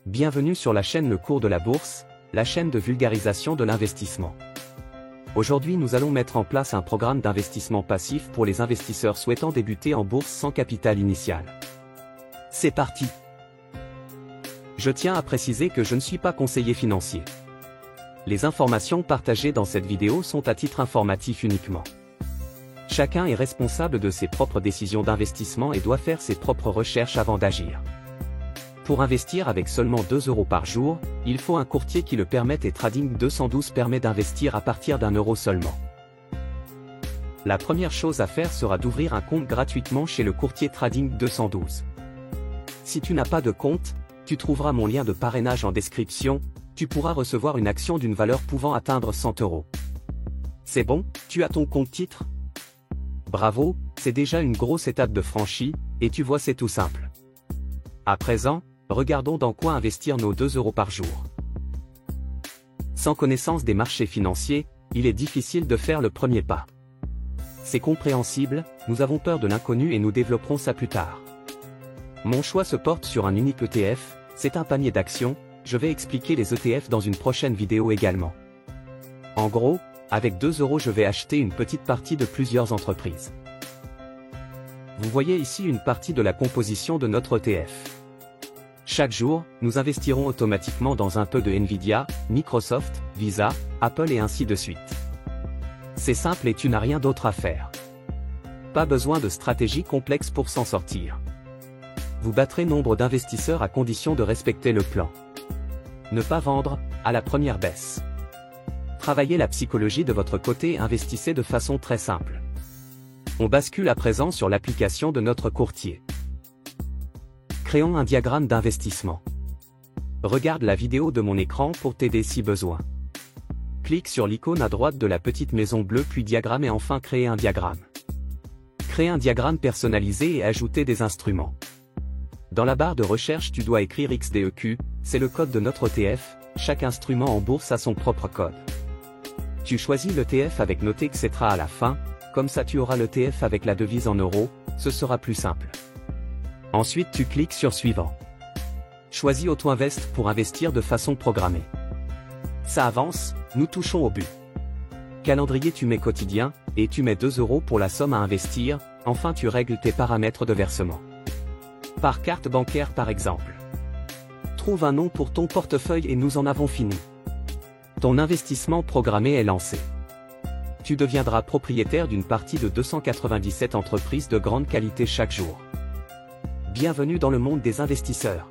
Bienvenue sur la chaîne Le Cours de la Bourse, la chaîne de vulgarisation de l'investissement. Aujourd'hui nous allons mettre en place un programme d'investissement passif pour les investisseurs souhaitant débuter en bourse sans capital initial. C'est parti! Je tiens à préciser que je ne suis pas conseiller financier. Les informations partagées dans cette vidéo sont à titre informatif uniquement. Chacun est responsable de ses propres décisions d'investissement et doit faire ses propres recherches avant d'agir. Pour investir avec seulement 2 € par jour, il faut un courtier qui le permette et Trading 212 permet d'investir à partir d'1 € seulement. La première chose à faire sera d'ouvrir un compte gratuitement chez le courtier Trading 212. Si tu n'as pas de compte, tu trouveras mon lien de parrainage en description, tu pourras recevoir une action d'une valeur pouvant atteindre 100 €. C'est bon, tu as ton compte titre? Bravo, c'est déjà une grosse étape de franchie, et tu vois c'est tout simple. À présent, regardons dans quoi investir nos 2 € par jour. Sans connaissance des marchés financiers, il est difficile de faire le premier pas. C'est compréhensible, nous avons peur de l'inconnu et nous développerons ça plus tard. Mon choix se porte sur un unique ETF, c'est un panier d'actions, je vais expliquer les ETF dans une prochaine vidéo également. En gros, avec 2 € je vais acheter une petite partie de plusieurs entreprises. Vous voyez ici une partie de la composition de notre ETF. Chaque jour, nous investirons automatiquement dans un peu de Nvidia, Microsoft, Visa, Apple et ainsi de suite. C'est simple et tu n'as rien d'autre à faire. Pas besoin de stratégie complexe pour s'en sortir. Vous battrez nombre d'investisseurs à condition de respecter le plan. Ne pas vendre, à la première baisse. Travaillez la psychologie de votre côté et investissez de façon très simple. On bascule à présent sur l'application de notre courtier. Créons un diagramme d'investissement. Regarde la vidéo de mon écran pour t'aider si besoin. Clique sur l'icône à droite de la petite maison bleue puis diagramme et enfin créer un diagramme. Créer un diagramme personnalisé et ajouter des instruments. Dans la barre de recherche tu dois écrire XDEQ, c'est le code de notre ETF, chaque instrument en bourse a son propre code. Tu choisis l'ETF avec noté etc. à la fin, comme ça tu auras l'ETF avec la devise en euros, ce sera plus simple. Ensuite tu cliques sur Suivant. Choisis Auto-Invest pour investir de façon programmée. Ça avance, nous touchons au but. Calendrier tu mets quotidien, et tu mets 2 € pour la somme à investir, enfin tu règles tes paramètres de versement. Par carte bancaire par exemple. Trouve un nom pour ton portefeuille et nous en avons fini. Ton investissement programmé est lancé. Tu deviendras propriétaire d'une partie de 297 entreprises de grande qualité chaque jour. Bienvenue dans le monde des investisseurs.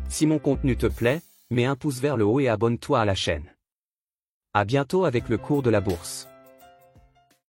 Si mon contenu te plaît, mets un pouce vers le haut et abonne-toi à la chaîne. À bientôt avec le cours de la bourse.